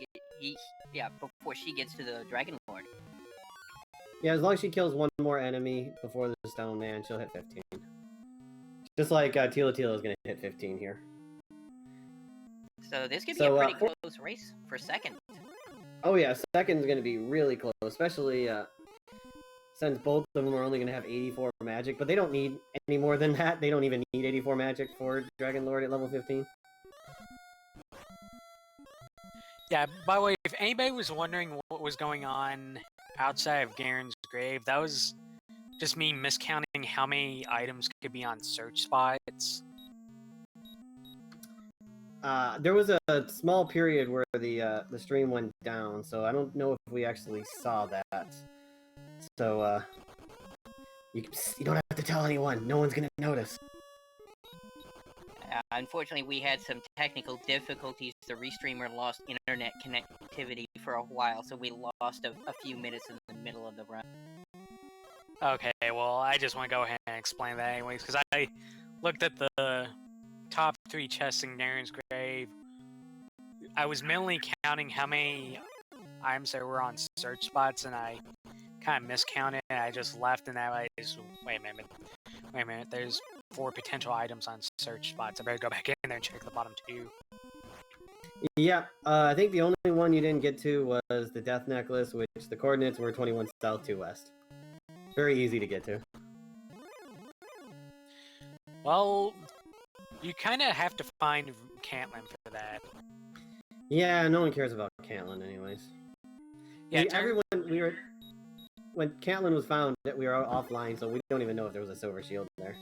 Speaker 5: gets to the Dragon Lord.
Speaker 4: Yeah, as long as she kills one more enemy before the Stone Man, she'll hit 15. Just like Tilo is going to hit 15 here.
Speaker 5: So this could be a pretty close race for second.
Speaker 4: Oh yeah, second's going to be really close, especially since both of them are only going to have 84 magic, but they don't need any more than that. They don't even need 84 magic for Dragon Lord at level 15.
Speaker 6: Yeah, by the way, if anybody was wondering what was going on outside of Garen's grave, that was just me miscounting how many items could be on search spots.
Speaker 4: There was a small period where the stream went down, so I don't know if we actually saw that. So you don't have to tell anyone. No one's gonna notice.
Speaker 5: Unfortunately, we had some technical difficulties. The restreamer lost internet connectivity for a while, so we lost a few minutes in the middle of the run.
Speaker 6: Okay, well, I just want to go ahead and explain that anyways, because I looked at the top 3 chests in Garen's grave. I was mentally counting how many items there were on search spots, and I kind of miscounted, and I just left, and I just, wait a minute, there's 4 potential items on search spots. I better go back in there and check the bottom 2.
Speaker 4: Yeah, I think the only one you didn't get to was the Death Necklace, which the coordinates were 21 south, 2 west. Very easy to get to.
Speaker 6: Well, you kind of have to find Cantlin for that.
Speaker 4: Yeah, no one cares about Cantlin anyways.
Speaker 6: Yeah,
Speaker 4: when Cantlin was found, we were offline, so we don't even know if there was a silver shield there.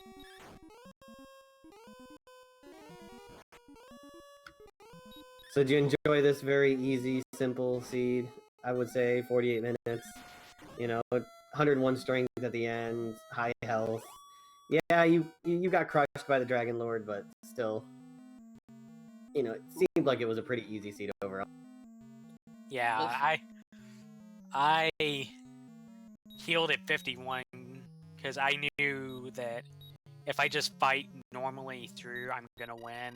Speaker 4: So did you enjoy this very easy, simple seed? I would say 48 minutes. You know, 101 strength at the end, high health. Yeah, you got crushed by the Dragon Lord, but still, you know, it seemed like it was a pretty easy seed overall.
Speaker 6: Yeah,
Speaker 5: Well,
Speaker 6: I healed at 51 because I knew that if I just fight normally through, I'm gonna win.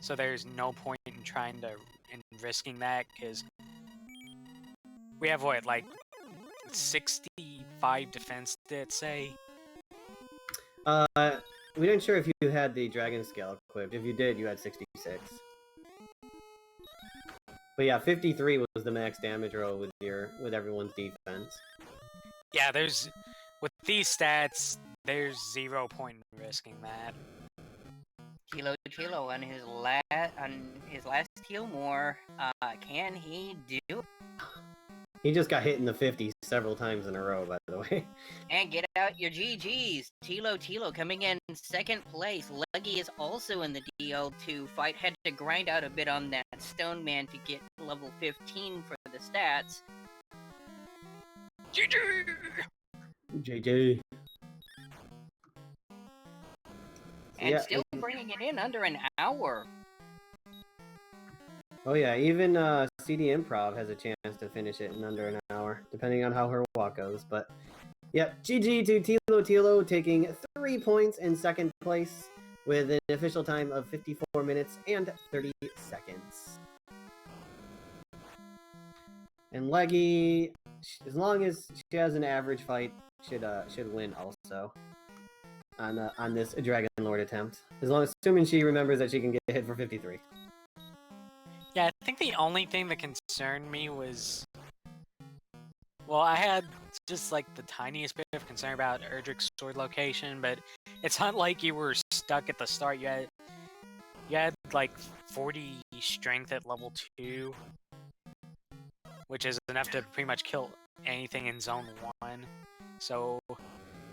Speaker 6: So there's no point in trying to in risking that because we have what, like 65 defense, did it say?
Speaker 4: We weren't sure if you had the Dragon Scale equipped. If you did, you had 66. But yeah, 53 was the max damage roll with everyone's defense.
Speaker 6: Yeah, there's with these stats, there's 0 point in risking that.
Speaker 5: Chilo on his last heal more. Can he do?
Speaker 4: He just got hit in the 50s several times in a row, by the way.
Speaker 5: And get out your GGs. Tilo coming in second place. Leggy is also in the DL2 fight. Had to grind out a bit on that Stone Man to get level 15 for the stats.
Speaker 6: GG!
Speaker 4: JJ.
Speaker 5: And
Speaker 4: Yeah,
Speaker 5: still bringing it in under an hour.
Speaker 4: Oh yeah, even CD Improv has a chance to finish it in under an hour, depending on how her walk goes. But yeah, GG to Tilo taking 3 points in second place with an official time of 54 minutes and 30 seconds. And Leggy, as long as she has an average fight, should win also on this Dragon Lord attempt. Assuming she remembers that she can get hit for 53.
Speaker 6: Yeah, I think the only thing that concerned me was... Well, I had just like the tiniest bit of concern about Erdrick's sword location, but it's not like you were stuck at the start. You had like 40 strength at level 2, which is enough to pretty much kill anything in zone 1. So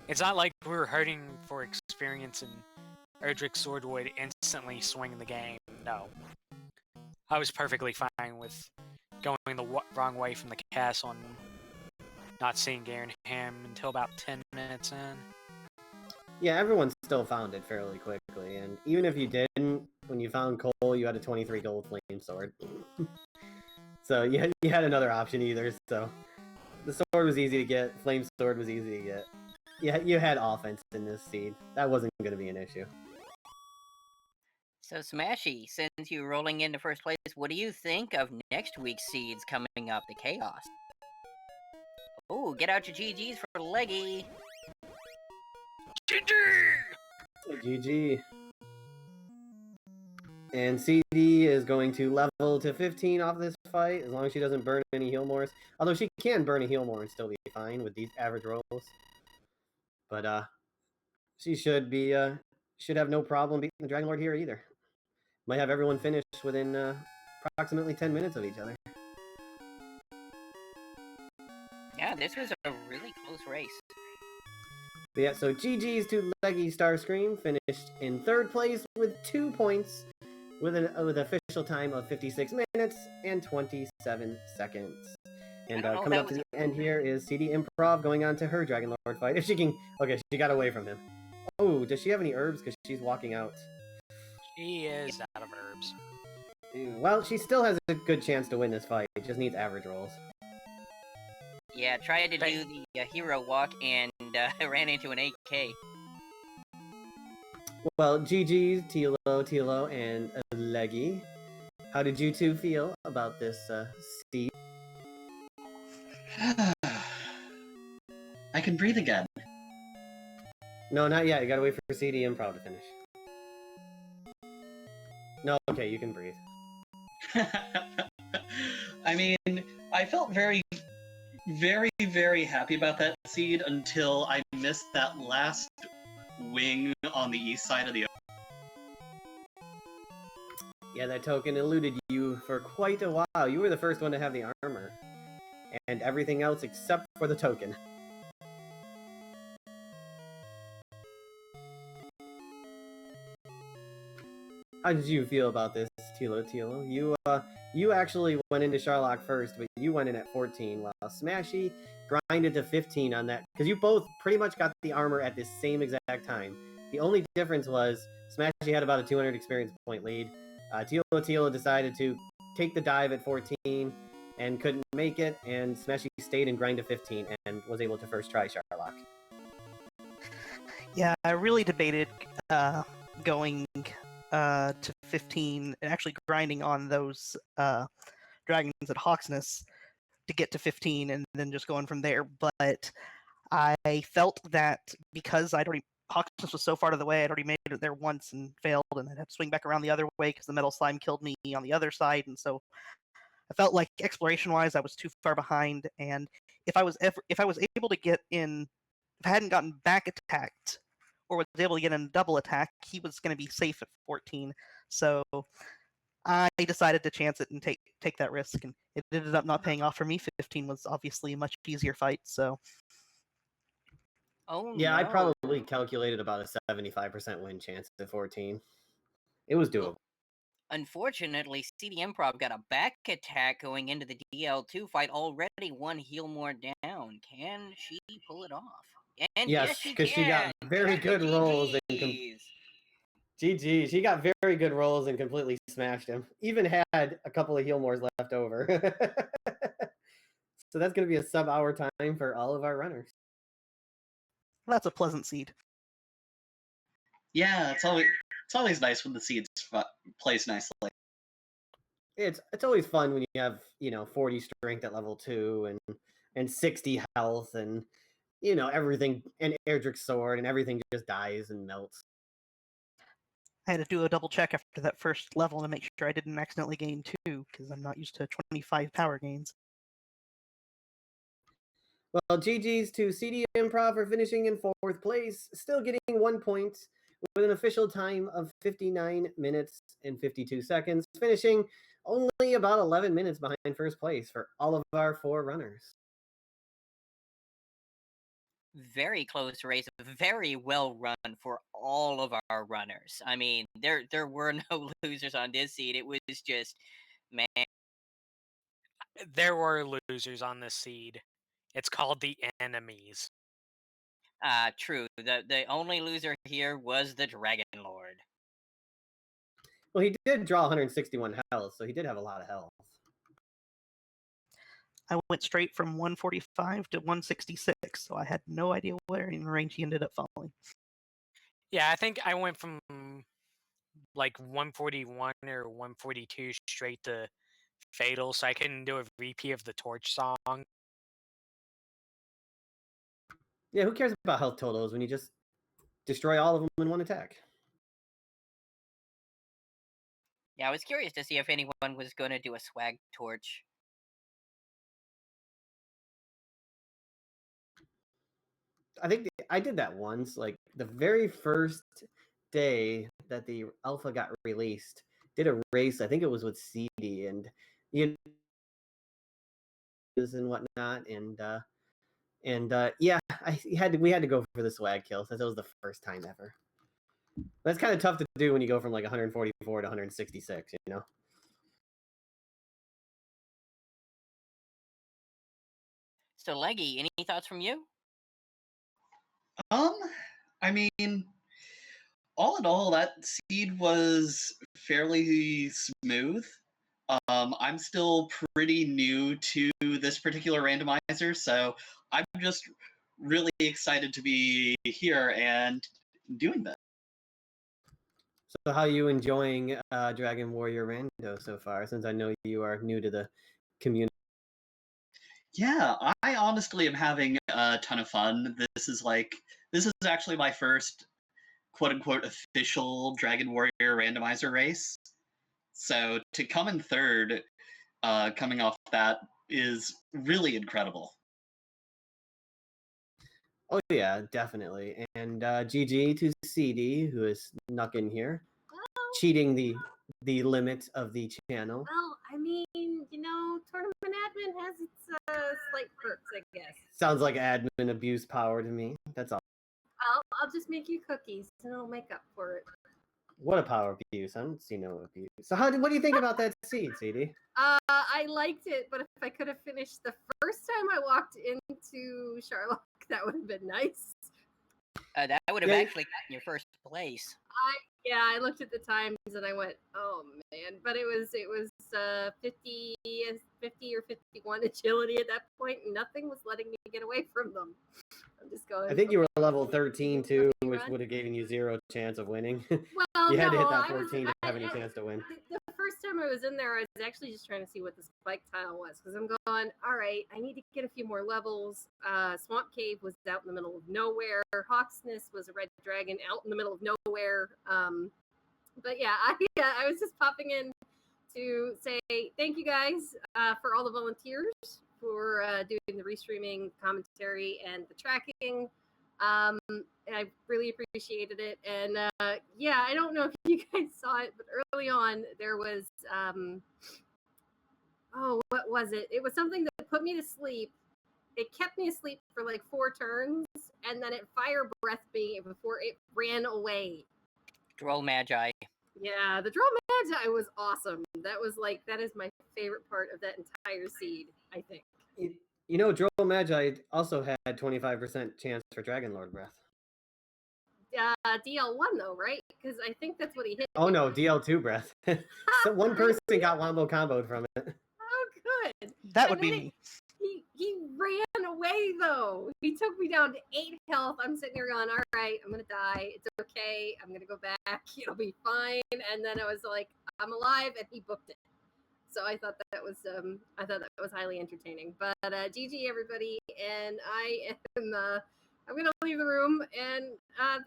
Speaker 6: it's not like we were hurting for experience and Erdrick's sword would instantly swing the game. No. I was perfectly fine with going the wrong way from the castle and not seeing Garen Ham until about 10 minutes in.
Speaker 4: Yeah, everyone still found it fairly quickly, and even if you didn't, when you found Cole, you had a 23 gold flame sword. So you had another option either, so the sword was easy to get, flame sword was easy to get. Yeah, you had offense in this seed. That wasn't going to be an issue.
Speaker 5: So Smashy, since you're rolling into first place, what do you think of next week's seeds coming up, the Chaos? Oh, get out your GGs for Leggy.
Speaker 6: GG!
Speaker 4: GG. And CD is going to level to 15 off this fight, as long as she doesn't burn any heal mores. Although she can burn a heal more and still be fine with these average rolls. But she should have no problem beating the Dragon Lord here either. Might have everyone finish within approximately 10 minutes of each other.
Speaker 5: Yeah, this was a really close race.
Speaker 4: But yeah, so GG's to Leggy Starscream, finished in third place with 2 points, with an official time of 56 minutes and 27 seconds. And coming up to the end here is CD Improv going on to her Dragon Lord fight. If she can... Okay, she got away from him. Oh, does she have any herbs? Because she's walking out.
Speaker 6: She is out of herbs.
Speaker 4: Well, she still has a good chance to win this fight. It just needs average rolls.
Speaker 5: Yeah, tried to do the hero walk and ran into an AK.
Speaker 4: Well, GG's, Tilo, and Leggy. How did you two feel about this seed?
Speaker 7: I can breathe again.
Speaker 4: No, not yet. You gotta wait for CD Improv to finish. No, okay, you can breathe.
Speaker 7: I mean, I felt very, very, very happy about that seed until I missed that last wing on the east side of the...
Speaker 4: Yeah, that token eluded you for quite a while. You were the first one to have the armor. And everything else except for the token. How did you feel about this, Tilo? You actually went into Sharlock first, but you went in at 14, while Smashy grinded to 15 on that because you both pretty much got the armor at the same exact time. The only difference was Smashy had about a 200 experience point lead. Tilo decided to take the dive at 14 and couldn't make it, and Smashy stayed and grinded to 15 and was able to first try Sharlock.
Speaker 8: Yeah, I really debated going to 15 and actually grinding on those dragons at Hawksness to get to 15 and then just going from there. But I felt that because Hawksness was so far to the way, I'd already made it there once and failed, and I'd have to swing back around the other way because the metal slime killed me on the other side, and so I felt like exploration-wise I was too far behind, and if I was able to get in, if I hadn't gotten back attacked or was able to get in a double attack, he was going to be safe at 14. So I decided to chance it and take that risk, and it ended up not paying off for me. 15 was obviously a much easier fight, so.
Speaker 5: Oh
Speaker 4: Yeah,
Speaker 5: no.
Speaker 4: I probably calculated about a 75% win chance at 14. It was doable.
Speaker 5: Unfortunately, CD Improv got a back attack going into the DL2 fight, already one heal more down. Can she pull it off? And
Speaker 4: Yes,
Speaker 5: she
Speaker 4: because she got
Speaker 5: can!
Speaker 4: very good rolls and
Speaker 5: GGs.
Speaker 4: GG. She got very good rolls and completely smashed him. Even had a couple of heal mores left over. So that's going to be a sub-hour time for all of our runners.
Speaker 8: That's a pleasant seed.
Speaker 7: Yeah, it's always nice when the seeds plays nicely.
Speaker 4: It's always fun when you have 40 strength at level 2 and 60 health and everything, and Erdrick's sword and everything just dies and melts.
Speaker 8: I had to do a double check after that first level to make sure I didn't accidentally gain 2 because I'm not used to 25 power gains.
Speaker 4: Well, GG's to CD Improv for finishing in 4th place, still getting 1 point with an official time of 59 minutes and 52 seconds, finishing only about 11 minutes behind first place for all of our 4 runners.
Speaker 5: Very close race, very well run for all of our runners. I mean, there were no losers on this seed. It was just, man.
Speaker 6: There were losers on this seed. It's called the enemies.
Speaker 5: True. The only loser here was the Dragon Lord.
Speaker 4: Well, he did draw 161 health, so he did have a lot of health.
Speaker 8: I went straight from 145 to 166, so I had no idea where in range he ended up falling.
Speaker 6: Yeah, I think I went from like 141 or 142 straight to Fatal, so I couldn't do a repeat of the Torch song.
Speaker 4: Yeah, who cares about health totals when you just destroy all of them in one attack?
Speaker 5: Yeah, I was curious to see if anyone was going to do a swag torch.
Speaker 4: I think I did that once, like the very first day that the alpha got released. Did a race, I think it was with CD and and whatnot, and yeah, we had to go for the swag kill since it was the first time ever. That's kind of tough to do when you go from like 144 to 166,
Speaker 5: So, Leggy, any thoughts from you?
Speaker 7: I mean, all in all, that seed was fairly smooth. I'm still pretty new to this particular randomizer, so I'm just really excited to be here and doing this.
Speaker 4: So how are you enjoying Dragon Warrior Rando so far, since I know you are new to the community?
Speaker 7: Yeah, I honestly am having a ton of fun. This is actually my first quote-unquote official Dragon Warrior randomizer race. So to come in third, coming off that, is really incredible.
Speaker 4: Oh yeah, definitely. And GG to CD, who is snuck in here, cheating the limit of the channel.
Speaker 9: Well, I mean, tournament admin has its slight perks, I guess.
Speaker 4: Sounds like admin abuse power to me. That's all.
Speaker 9: I'll just make you cookies and it'll make up for it.
Speaker 4: What a power abuse. I don't see no abuse. So what do you think about that seed, CD?
Speaker 9: I liked it, but if I could have finished the first time I walked into to Charlotte, that would have been nice.
Speaker 5: That would have
Speaker 3: Yeah.
Speaker 5: actually gotten your first place.
Speaker 9: I looked at the times and I went, oh man, but it was 50 or 51 agility at that point, and nothing was letting me get away from them. I'm just going.
Speaker 4: I think you were level 13 too,
Speaker 9: Okay,
Speaker 4: which
Speaker 9: run.
Speaker 4: would have given you 0 chance of winning.
Speaker 9: Well,
Speaker 4: You had to hit
Speaker 9: no,
Speaker 4: that
Speaker 9: I was
Speaker 4: 14 to have any chance to win.
Speaker 9: The first time I was in there, I was actually just trying to see what the spike tile was, because I'm going, all right, I need to get a few more levels. Swamp Cave was out in the middle of nowhere. Hawksness was a red dragon out in the middle of nowhere. But yeah, I was just popping in to say thank you guys for all the volunteers for doing the restreaming, commentary, and the tracking. I really appreciated it. And yeah, I don't know if you guys saw it, but early on there was oh, what was it? It was something that put me to sleep. It kept me asleep for like 4 turns, and then it fire breathed me before it ran away.
Speaker 5: Droll Magi.
Speaker 9: Yeah, the Droll Magi was awesome. That is my favorite part of that entire seed, I think.
Speaker 4: You know, Droll Magi also had 25% chance for Dragon Lord Breath.
Speaker 9: DL1 though, right? Because I think that's what he hit.
Speaker 4: Oh no, DL2 Breath. So one person got wombo comboed from it.
Speaker 9: Oh, good.
Speaker 8: That
Speaker 9: And
Speaker 8: would be
Speaker 9: then
Speaker 8: me.
Speaker 9: He ran away though. He took me down to 8 health. I'm sitting here going, all right, I'm gonna die. It's okay. I'm gonna go back. It'll be fine. And then I was like, I'm alive, and he booked it. So I thought that was highly entertaining. But GG everybody, and I'm gonna leave the room. And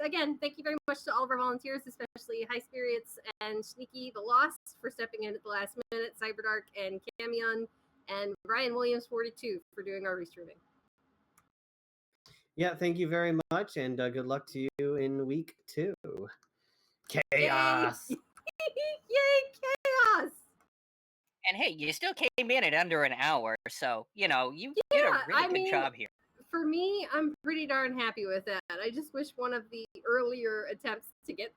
Speaker 9: again, thank you very much to all of our volunteers, especially High Spirits and Sneaky the Lost for stepping in at the last minute, Cyberdark and Camion, and Ryan Williams 42 for doing our restreaming.
Speaker 4: Yeah, thank you very much, and good luck to you in week 2. Chaos!
Speaker 9: Yay, chaos!
Speaker 5: And hey, you still came in at under an hour, so you know you did a really good job here.
Speaker 9: For me, I'm pretty darn happy with that. I just wish one of the earlier attempts to get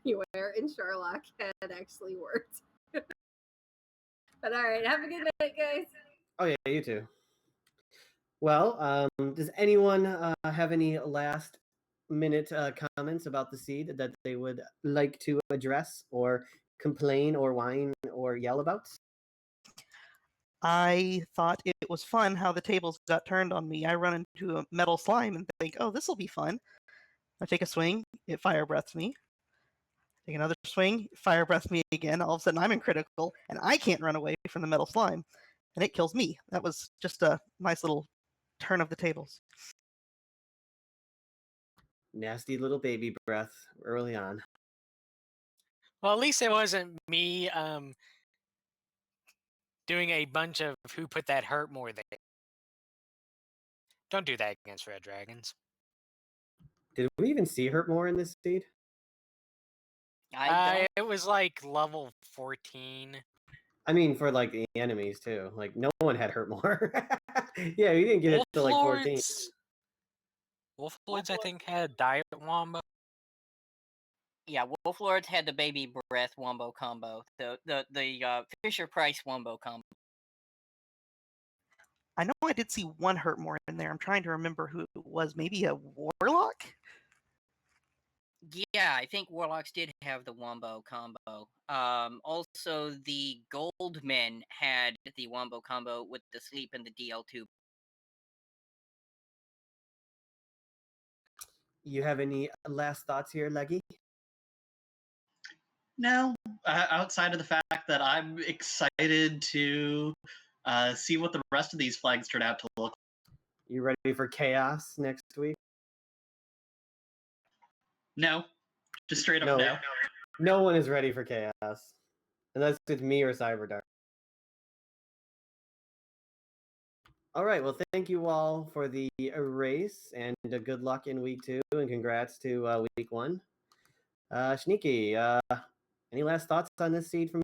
Speaker 9: anywhere in Sherlock had actually worked. But all right, have a good night, guys.
Speaker 4: Oh yeah, you too. Well, does anyone have any last minute comments about the seed that they would like to address or complain or whine or yell about?
Speaker 8: I thought it was fun how the tables got turned on me. I run into a metal slime and think, oh, this will be fun. I take a swing, it fire breaths me. Take another swing, fire breaths me again. All of a sudden, I'm in critical, and I can't run away from the metal slime, and it kills me. That was just a nice little turn of the tables.
Speaker 4: Nasty little baby breath early on.
Speaker 6: Well, at least it wasn't me doing a bunch of who put that hurt more there. Don't do that against red dragons.
Speaker 4: Did we even see Hurt more in this seed?
Speaker 5: I
Speaker 6: It was like level 14.
Speaker 4: I mean, for like the enemies too. Like no one had Hurt more. Yeah, we didn't get it to like 14.
Speaker 6: Wolf Lords, I think, had Diet Wombo.
Speaker 5: Yeah, Wolf Lords had the baby breath wombo combo, the Fisher Price wombo combo.
Speaker 8: I know I did see one hurt more in there. I'm trying to remember who it was. Maybe a warlock?
Speaker 5: Yeah, I think Warlocks did have the wombo combo. Also the Gold Men had the wombo combo with the sleep and the DL2.
Speaker 4: You have any last thoughts here, Leggy?
Speaker 7: No, outside of the fact that I'm excited to see what the rest of these flags turn out to look.
Speaker 4: You ready for chaos next week?
Speaker 7: No, just straight up no.
Speaker 4: No one is ready for chaos. Unless it's me or Cyberdark. All right, well, thank you all for the race, and good luck in week 2, and congrats to week 1. Sneaky, any last thoughts on this seed from you?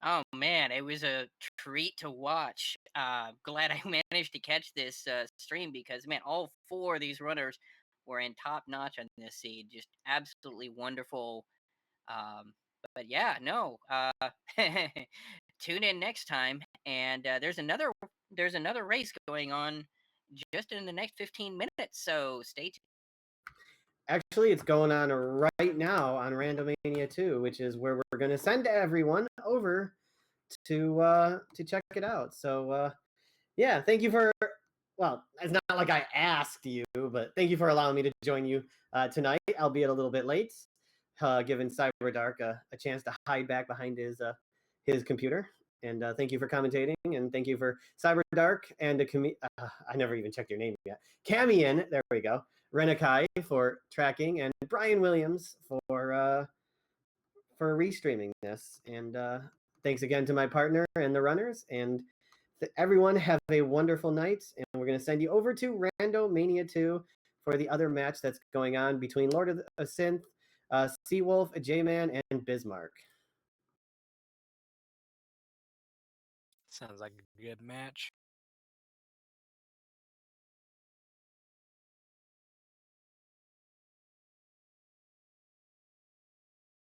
Speaker 5: Oh man, it was a treat to watch. Glad I managed to catch this stream because man, all 4 of these runners were in top notch on this seed. Just absolutely wonderful. But yeah, no. Tune in next time, and there's another race going on just in the next 15 minutes, so stay tuned.
Speaker 4: Actually, it's going on right now on Randomania 2, which is where we're going to send everyone over to check it out. So yeah, thank you for. Well, it's not like I asked you, but thank you for allowing me to join you tonight, albeit a little bit late, giving CyberDark a chance to hide back behind his computer. And thank you for commentating, and thank you for CyberDark and I never even checked your name yet. Camian, there we go. Renakai for tracking, and Brian Williams for restreaming this. And thanks again to my partner and the runners. And everyone have a wonderful night. And we're going to send you over to Randomania 2 for the other match that's going on between Lord of the Synth, Seawolf, J-Man, and Bismarck.
Speaker 6: Sounds like a good match.